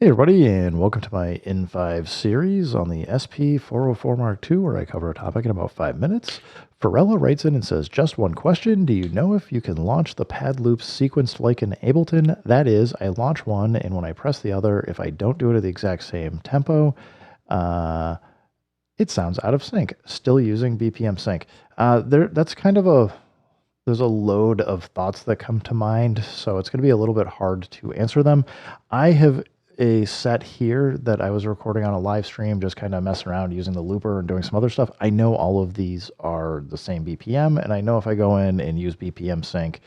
Hey everybody, and welcome to my N5 series on the SP404 Mark II, where I cover a topic in about 5 minutes. Pharrella writes in and says, just one question. Do you know if you can launch the pad loops sequenced like in Ableton? That is, I launch one, and when I press the other, if I don't do it at the exact same tempo, it sounds out of sync. Still using BPM sync. That's kind of there's a load of thoughts that come to mind, so it's going to be a little bit hard to answer them. I have a set here that I was recording on a live stream, just kind of messing around using the looper and doing some other stuff. I know all of these are the same BPM, and I know if I go in and use BPM sync,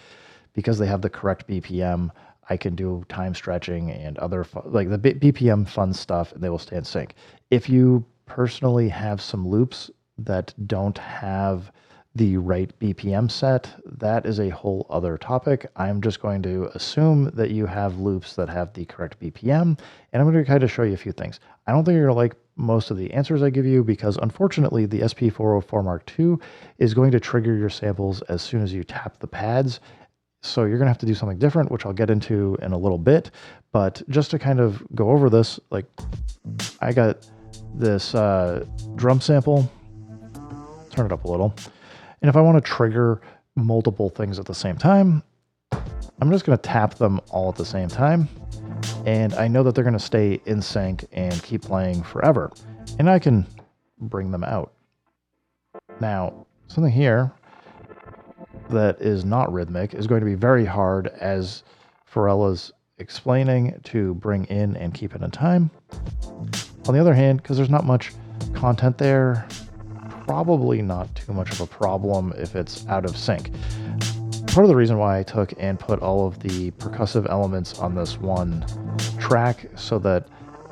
because they have the correct BPM, I can do time stretching and other like the BPM fun stuff, and they will stay in sync. If you personally have some loops that don't have the right BPM set, that is a whole other topic. I'm just going to assume that you have loops that have the correct BPM, and I'm going to kind of show you a few things. I don't think you're going to like most of the answers I give you because unfortunately the SP404 Mark II is going to trigger your samples as soon as you tap the pads. So you're going to have to do something different, which I'll get into in a little bit. But just to kind of go over this, like I got this drum sample, turn it up a little. And if I want to trigger multiple things at the same time, I'm just going to tap them all at the same time. And I know that they're going to stay in sync and keep playing forever. And I can bring them out. Now, something here that is not rhythmic is going to be very hard, as Pharrella's explaining, to bring in and keep it in time. On the other hand, because there's not much content there, probably not too much of a problem if it's out of sync. Part of the reason why I took and put all of the percussive elements on this one track, so that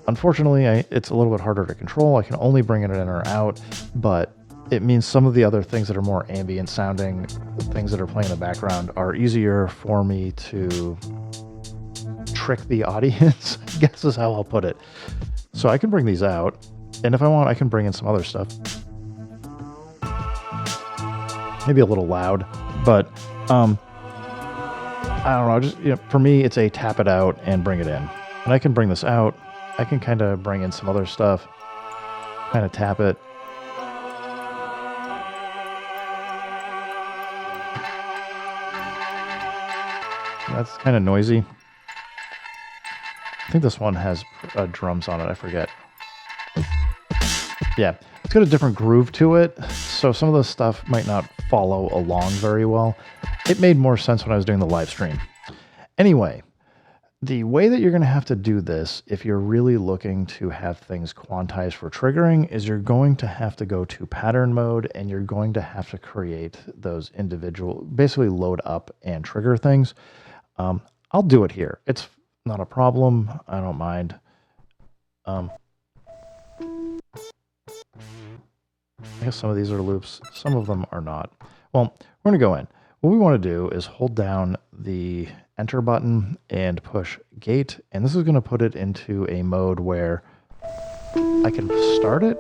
unfortunately it's a little bit harder to control. I can only bring it in or out, but it means some of the other things that are more ambient sounding, things that are playing in the background, are easier for me to trick the audience, I guess is how I'll put it. So I can bring these out, and if I want, I can bring in some other stuff. Maybe a little loud, but I don't know. Just, for me, it's a tap it out and bring it in. And I can bring this out. I can kind of bring in some other stuff, kind of tap it. That's kind of noisy. I think this one has drums on it. I forget. Yeah, it's got a different groove to it, so some of the stuff might not follow along very well. It made more sense when I was doing the live stream. Anyway, the way that you're going to have to do this, if you're really looking to have things quantized for triggering, is you're going to have to go to pattern mode, and you're going to have to create those individual, basically load up and trigger things. I'll do it here. It's not a problem. I don't mind. I guess some of these are loops, some of them are not. Well, we're going to go in. What we want to do is hold down the enter button and push gate, and this is going to put it into a mode where I can start it,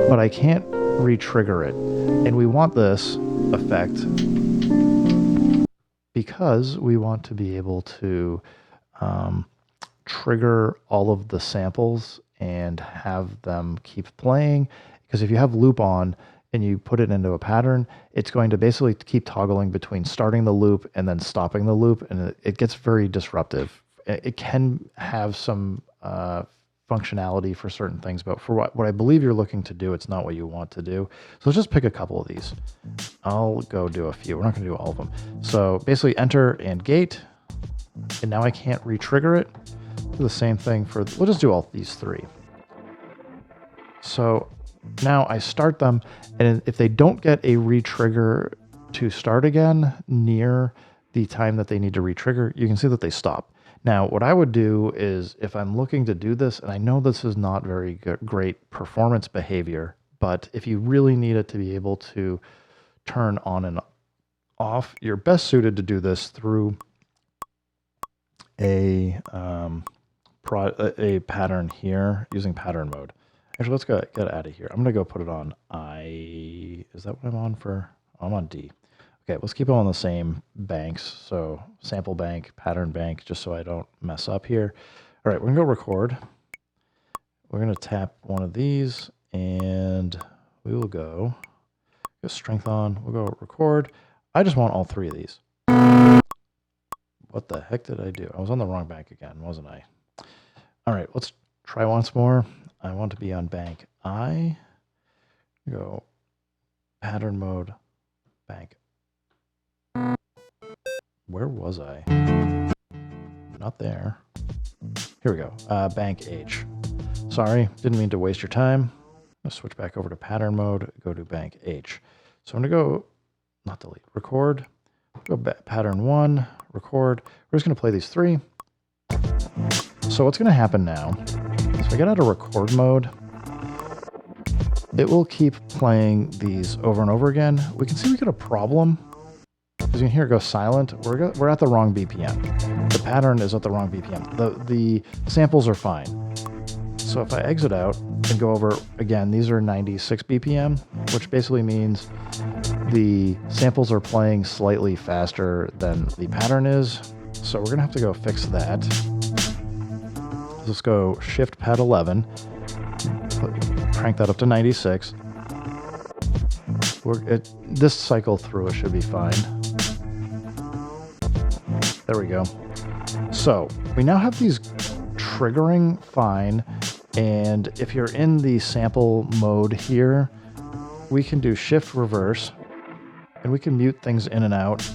but I can't re-trigger it. And we want this effect because we want to be able to trigger all of the samples and have them keep playing. Because if you have loop on and you put it into a pattern, it's going to basically keep toggling between starting the loop and then stopping the loop, and it gets very disruptive. It can have some functionality for certain things, but for what I believe you're looking to do, it's not what you want to do. So let's just pick a couple of these. I'll go do a few. We're not going to do all of them. So basically enter and gate, and now I can't re-trigger it. Do the same thing for, we'll just do all these three. So now I start them, and if they don't get a re-trigger to start again near the time that they need to re-trigger, you can see that they stop. Now, what I would do is, if I'm looking to do this, and I know this is not very great performance behavior, but if you really need it to be able to turn on and off, you're best suited to do this through a pattern here using pattern mode. Actually, let's get out of here. I'm going to go put it on I. Is that what I'm on for? I'm on D. Okay, let's keep it on the same banks. So sample bank, pattern bank, just so I don't mess up here. All right, we're going to go record. We're going to tap one of these, and we will go strength on. We'll go record. I just want all three of these. What the heck did I do? I was on the wrong bank again, wasn't I? All right, let's try once more. I want to be on bank I. Go pattern mode, bank. Where was I? Not there. Here we go. Bank H. Sorry, didn't mean to waste your time. Let's switch back over to pattern mode. Go to bank H. So I'm going to go, not delete, record. Go back, pattern 1, record. We're just going to play these 3. So what's going to happen now is if I get out of record mode, it will keep playing these over and over again. We can see we got a problem. As you can hear it go silent. We're at the wrong BPM. The pattern is at the wrong BPM. The samples are fine. So if I exit out and go over again, these are 96 BPM, which basically means the samples are playing slightly faster than the pattern is. So we're gonna have to go fix that. Let's go shift pad 11, crank that up to 96. This cycle through it should be fine. There we go. So we now have these triggering fine. And if you're in the sample mode here, we can do shift reverse and we can mute things in and out.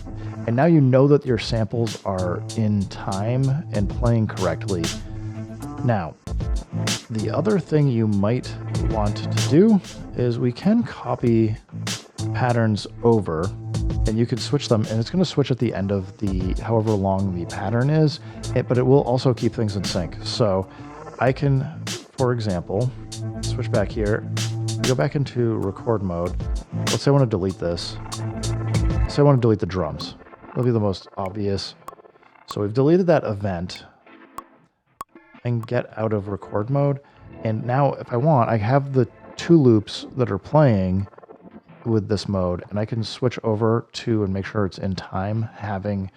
And now you know that your samples are in time and playing correctly. Now, the other thing you might want to do is we can copy patterns over and you can switch them, and it's going to switch at the end of the however long the pattern is, but it will also keep things in sync. So I can, for example, switch back here, go back into record mode. Let's say I want to delete this. Say I want to delete the drums. That'll be the most obvious. So we've deleted that event and get out of record mode. And now if I want, I have the 2 loops that are playing with this mode, and I can switch over to and make sure it's in time, having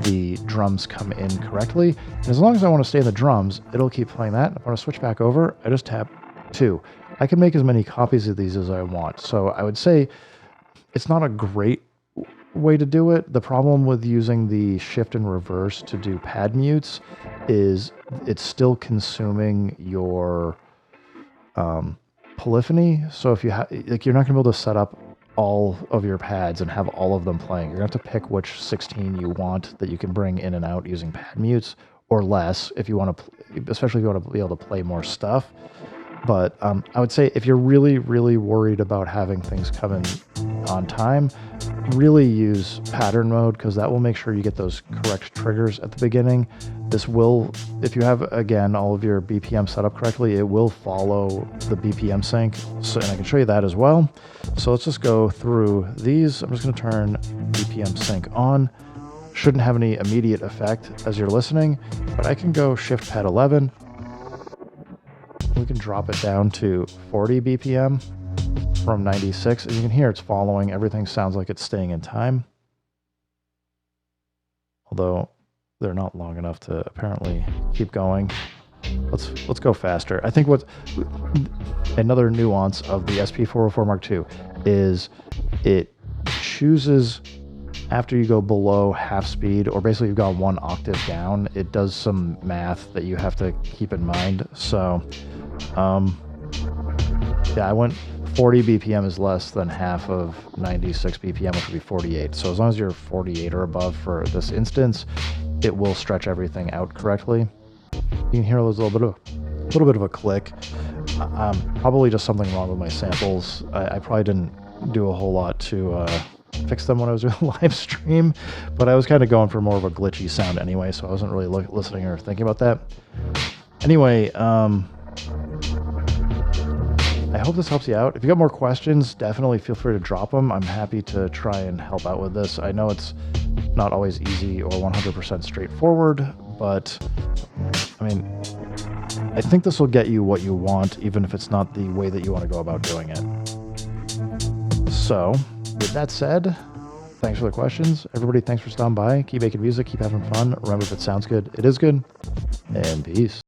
the drums come in correctly. And as long as I want to stay in the drums, it'll keep playing that. If I want to switch back over, I just tap 2. I can make as many copies of these as I want. So I would say it's not a great way to do it. The problem with using the shift and reverse to do pad mutes is it's still consuming your polyphony. So if you you're not gonna be able to set up all of your pads and have all of them playing. You're gonna have to pick which 16 you want that you can bring in and out using pad mutes, or less if you want to, especially if you want to be able to play more stuff. But I would say if you're really, really worried about having things come in on time, really use pattern mode, because that will make sure you get those correct triggers at the beginning. This will, if you have, again, all of your BPM set up correctly, it will follow the BPM sync. So, and I can show you that as well. So let's just go through these. I'm just going to turn BPM sync on. Shouldn't have any immediate effect as you're listening, but I can go shift pad 11. We can drop it down to 40 BPM from 96. As you can hear, it's following. Everything sounds like it's staying in time. Although they're not long enough to apparently keep going. Let's go faster. I think what another nuance of the SP404 Mark II is it chooses after you go below half speed, or basically you've got 1 octave down, it does some math that you have to keep in mind. So yeah, I went 40 BPM is less than half of 96 BPM, which would be 48. So as long as you're 48 or above for this instance, it will stretch everything out correctly. You can hear a little bit of a click. Probably just something wrong with my samples. I probably didn't do a whole lot to fix them when I was doing a live stream, but I was kind of going for more of a glitchy sound anyway, so I wasn't really listening or thinking about that. Anyway, I hope this helps you out. If you got more questions, definitely feel free to drop them. I'm happy to try and help out with this. I know it's not always easy or 100% straightforward, but I mean, I think this will get you what you want, even if it's not the way that you want to go about doing it. So, with that said, Thanks for the questions. Everybody, thanks for stopping by. Keep making music, keep having fun. Remember, if it sounds good, it is good. And peace.